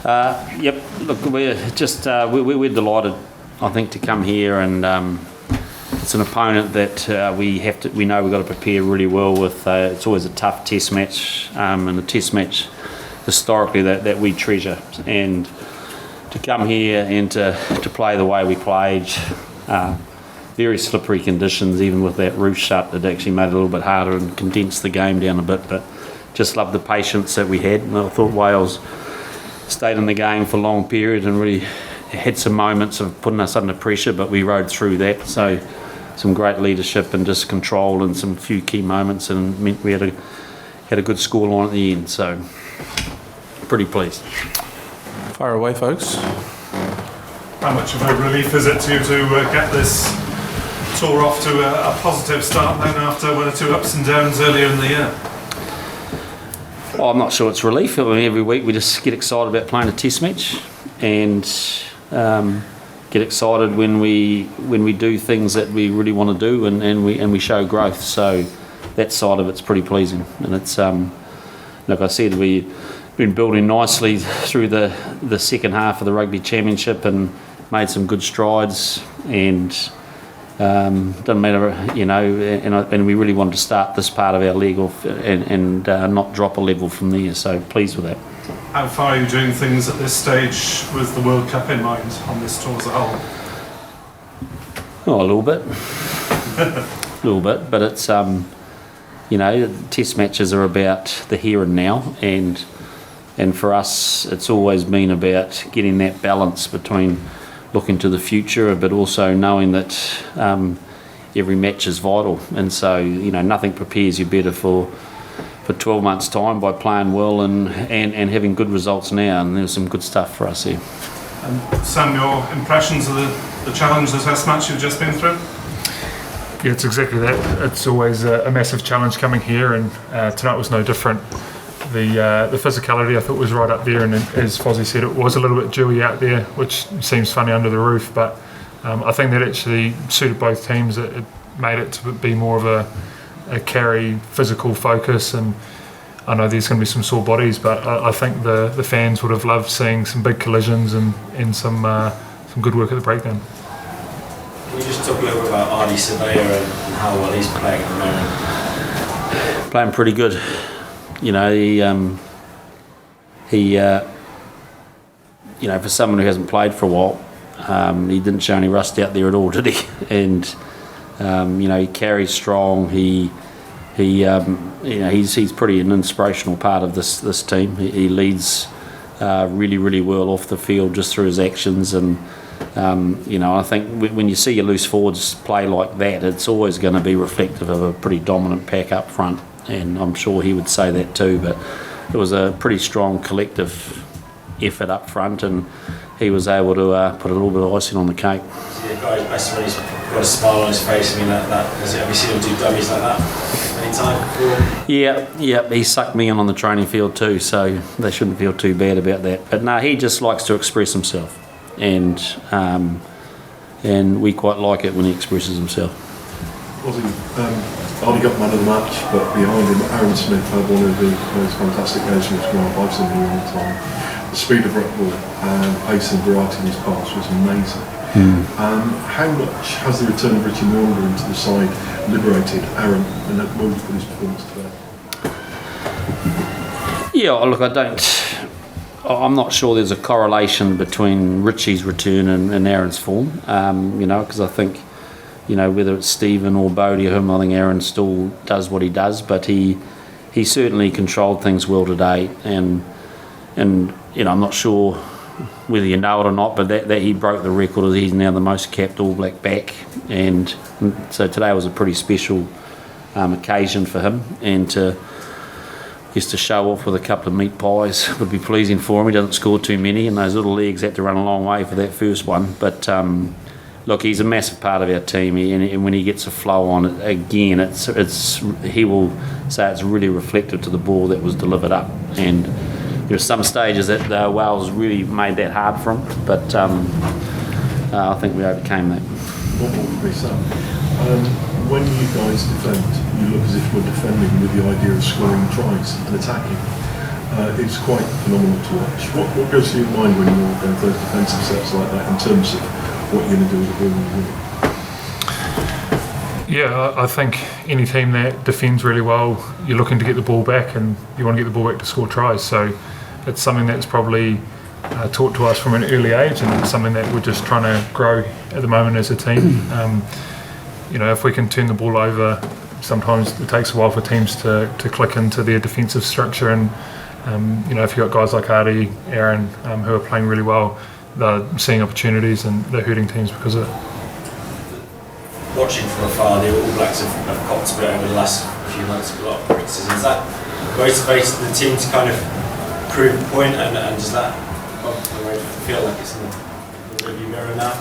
Yep. Look, we're just we're delighted, I think, to come here, and it's an opponent that we know we've got to prepare really well with. It's always a tough test match, and the test match historically that we treasure, and to come here and to play the way we played. Very slippery conditions, even with that roof shut, it actually made it a little bit harder and condensed the game down a bit, but just loved the patience that we had. And I thought Wales stayed in the game for a long period and really had some moments of putting us under pressure, but we rode through that. So some great leadership and just control and some few key moments, and meant we had a good scoreline at the end. So pretty pleased. Fire away, folks. How much of a relief is it to you to get this tour off to a positive start then after one or two ups and downs earlier in the year? Well, I'm not sure it's relief. I mean, every week we just get excited about playing a test match, and get excited when we do things that we really want to do, and we show growth. So that side of it's pretty pleasing, and it's like I said, we've been building nicely through the second half of the rugby championship and made some good strides, and doesn't matter, and we really wanted to start this part of our league off and not drop a level from there, so pleased with that. How far are you doing things at this stage with the World Cup in mind on this tour as a whole? Oh, a little bit, but it's test matches are about the here and now, and for us it's always been about getting that balance between looking to the future, but also knowing that every match is vital, and so nothing prepares you better for 12 months' time by playing well and having good results now, and there's some good stuff for us here. And Sam, your impressions of the challenge, the test match you've just been through? Yeah, it's exactly that. It's always a massive challenge coming here, and tonight was no different. The physicality I thought was right up there, and as Fozzie said, it was a little bit dewy out there, which seems funny under the roof, but I think that actually suited both teams. It made it to be more of a carry physical focus, and I know there's going to be some sore bodies, but I think the fans would have loved seeing some big collisions and some good work at the breakdown. Can you just talk a little bit about Ardy Surveyor and how well he's playing at the moment? Playing pretty good. He for someone who hasn't played for a while, he didn't show any rust out there at all, did he? And he carries strong. He's pretty an inspirational part of this team. He leads really, really well off the field just through his actions, and I think when you see your loose forwards play like that, it's always going to be reflective of a pretty dominant pack up front, and I'm sure he would say that too. But it was a pretty strong collective effort up front, and he was able to put a little bit of icing on the cake. See the guy's best when he's got a smile on his face. I mean, have you seen him do dummies like that any time before? Yeah, he sucked me in on the training field too, so they shouldn't feel too bad about that. But no, he just likes to express himself, and we quite like it when he expresses himself. Ardy got man of the match, but behind him, Aaron Smith had one of the most fantastic games of I've seen in a long time. The speed of Rutball and pace and variety in his pass was amazing. How much has the return of Richie Maunder into the side liberated Aaron and that moved for his performance today? Yeah, look, I'm not sure there's a correlation between Richie's return and Aaron's form, because I think, whether it's Stephen or Bodie or him, I think Aaron still does what he does, but he certainly controlled things well today, and I'm not sure whether you know it or not, but that he broke the record. He's now the most capped All Black back, and so today was a pretty special occasion for him, and to show off with a couple of meat pies would be pleasing for him. He doesn't score too many, and those little legs had to run a long way for that first one, but look, he's a massive part of our team, and when he gets a flow on it again, he will say it's really reflective to the ball that was delivered up, and there are some stages that Wales really made that hard for him, but I think we overcame that. One more for me, Sam. When you guys defend, you look as if we're defending with the idea of scoring tries and attacking. it's quite phenomenal to watch. What goes through your mind when you're going through those defensive sets like that in terms of what you're going to do with the ball when you win? Yeah, I think any team that defends really well, you're looking to get the ball back and you want to get the ball back to score tries. So it's something that's probably taught to us from an early age, and it's something that we're just trying to grow at the moment as a team. If we can turn the ball over, sometimes it takes a while for teams to click into their defensive structure, and if you've got guys like Artie, Aaron, who are playing really well, they're seeing opportunities and they're hurting teams because of it. Watching from afar, the All Blacks have copped a bit over the last few months with a lot of criticism. Has that motivated the team to kind of prove the point, and does that feel like it's in the rearview mirror now?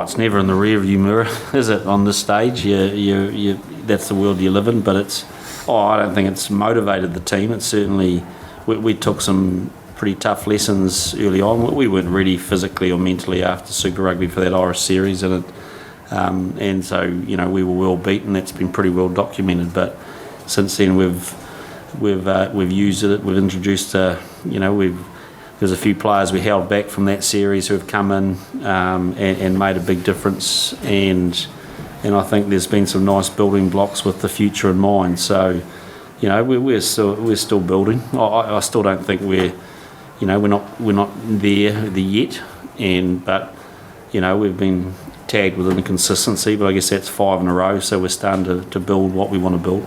It's never in the rear view mirror, is it? On this stage, you that's the world you live in. But I don't think it's motivated the team. It's certainly we took some pretty tough lessons early on. We weren't ready physically or mentally after Super Rugby for that Irish series, and so we were well beaten. That's been pretty well documented. But since then we've used it. We've introduced there's a few players we held back from that series who have come in and made a big difference, and I think there's been some nice building blocks with the future in mind. So we're still building. I still don't think we're not there yet, but we've been tagged with inconsistency, but I guess that's 5 in a row, so we're starting to build what we want to build.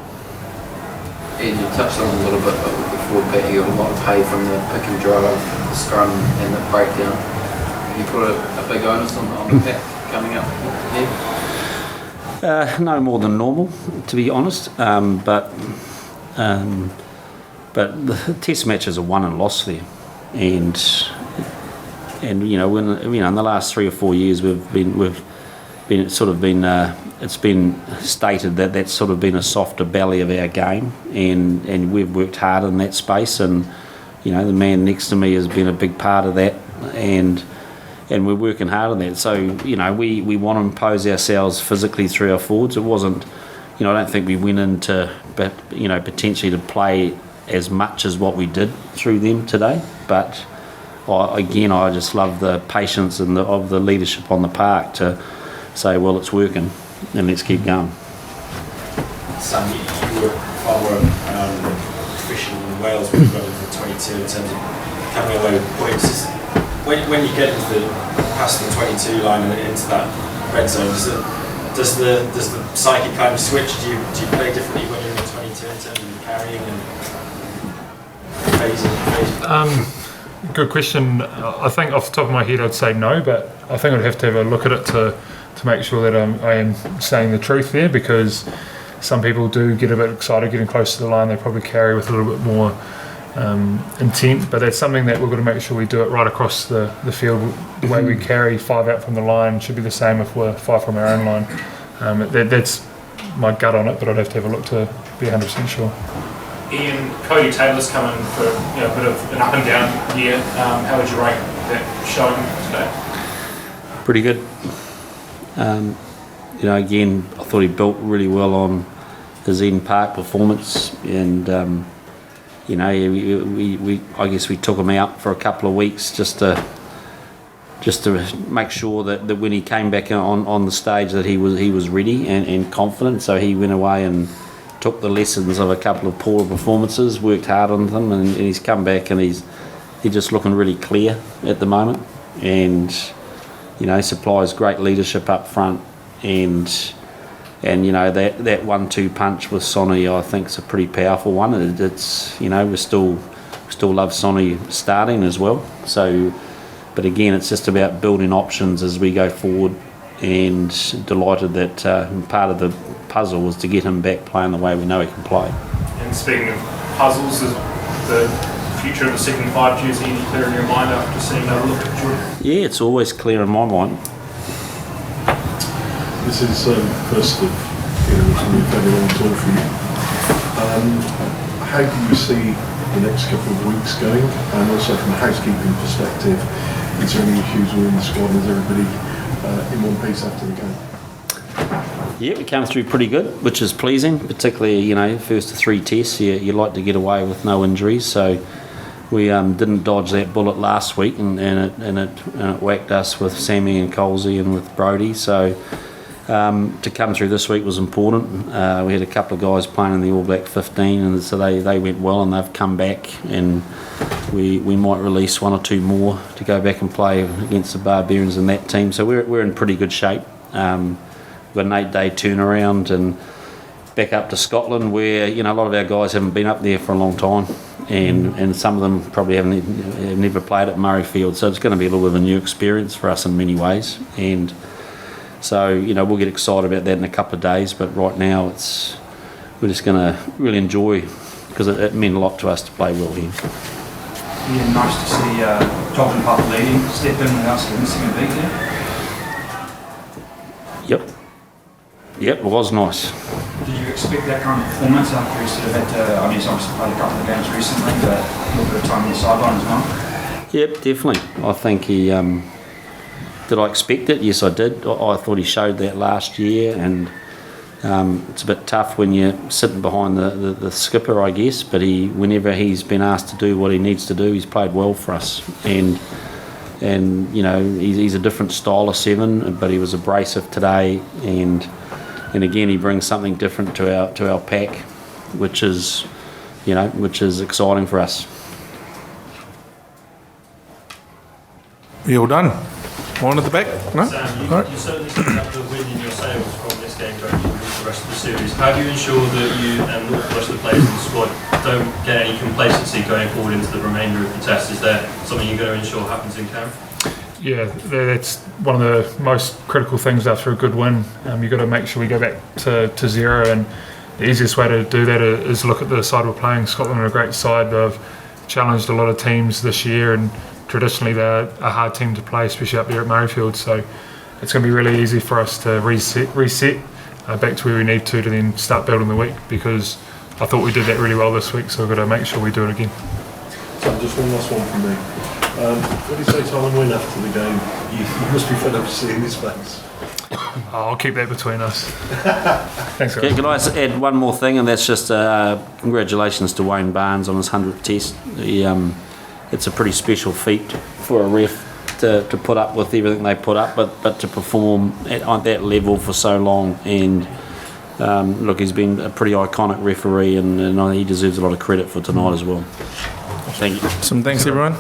And you touched on it a little bit, but with the forward pack, you got a lot of pay from the pick and drive, the scrum and the breakdown. Can you put a big onus on the pack coming up here? No more than normal, to be honest. But the test matches are won and lost there, and when in the last 3 or 4 years we've been it's been stated that that's sort of been a softer belly of our game, and we've worked hard in that space, and the man next to me has been a big part of that, and we're working hard on that. So we want to impose ourselves physically through our forwards. It wasn't, I don't think we went into potentially to play as much as what we did through them today, but I just love the patience and of the leadership on the park to say, well, it's working and let's keep going. Sam, you were far more efficient in Wales when you got into the 22 in terms of coming away with points. When you get past the 22 line and into that red zone, does the psyche kind of switch? Do you play differently when you're in the 22 in terms of carrying and phasing? Good question. I think off the top of my head I'd say no, but I think I'd have to have a look at it to make sure that I am saying the truth there, because some people do get a bit excited getting close to the line. They probably carry with a little bit more intent, but that's something that we've got to make sure we do it right across the field. The way we carry 5 out from the line should be the same if we're 5 from our own line. That's my gut on it, but I'd have to have a look to be 100% sure. Ian, Cody Taylor's come in for a bit of an up and down year. How would you rate that showing today? Pretty good. Again, I thought he built really well on his Eden Park performance, and I guess we took him out for a couple of weeks just to make sure that when he came back on the stage that he was ready and confident. So he went away and took the lessons of a couple of poor performances, worked hard on them, and he's come back and he's just looking really clear at the moment, and supplies great leadership up front, and that 1-2 punch with Sonny I think is a pretty powerful one. It's we still love Sonny starting as well. So, but again, it's just about building options as we go forward, and delighted that part of the puzzle was to get him back playing the way we know he can play. And speaking of puzzles, is the future of the second 5 jersey any clear in your mind after seeing another look at Jordan? Yeah, it's always clear in my mind. This is first of a very long tour for you. How do you see the next couple of weeks going? And also from a housekeeping perspective, is there any issues within the squad? Is everybody in one piece after the game? Yeah, we came through pretty good, which is pleasing, particularly, you know, first of 3 tests, you like to get away with no injuries, so we didn't dodge that bullet last week, and it whacked us with Sammy and Colsey and with Brodie, so to come through this week was important. We had a couple of guys playing in the All Black 15, and so they went well, and they've come back, and we might release 1 or 2 more to go back and play against the Barbarians in that team, so we're in pretty good shape. We've got an 8-day turnaround and back up to Scotland, where, you know, a lot of our guys haven't been up there for a long time, and some of them probably have never played at Murrayfield, so it's going to be a little bit of a new experience for us in many ways, and so, you know, we'll get excited about that in a couple of days, but right now we're just going to really enjoy, because it meant a lot to us to play well here. Yeah, nice to see Dalton Pup leading, step in without missing a beat there. Yep, it was nice. Did you expect that kind of performance after he sort of had to, I mean, he's obviously played a couple of games recently, but a little bit of time on the sideline as well? Yep, definitely. I think he... did I expect it? Yes, I did. I thought he showed that last year, and it's a bit tough when you're sitting behind the skipper, I guess, but whenever he's been asked to do what he needs to do, he's played well for us. And you know, he's a different style of 7, but he was abrasive today, and again, he brings something different to our pack, which is exciting for us. You all done? One at the back? No? Sam, All right. you certainly picked up the wind in your sails from this game going into the rest of the series. How do you ensure that you and the rest of the players in the squad don't get any complacency going forward into the remainder of the test? Is there something you're going to ensure happens in camp? Yeah, that's one of the most critical things after a good win. You've got to make sure we go back to 0, and the easiest way to do that is look at the side we're playing. Scotland are a great side. They've challenged a lot of teams this year, and traditionally they're a hard team to play, especially up there at Murrayfield, so it's going to be really easy for us to reset back to where we need to then start building the week, because I thought we did that really well this week, so we've got to make sure we do it again. So just one last one from me. What do you say to Alan Wynne after the game? You must be fed up seeing his face. I'll keep that between us. Thanks, guys. Can I add one more thing, and that's just congratulations to Wayne Barnes on his 100th test. It's a pretty special feat for a ref to put up with everything they put up, but to perform on that level for so long. And look, he's been a pretty iconic referee, and he deserves a lot of credit for tonight as well. Thank you. Thanks, everyone.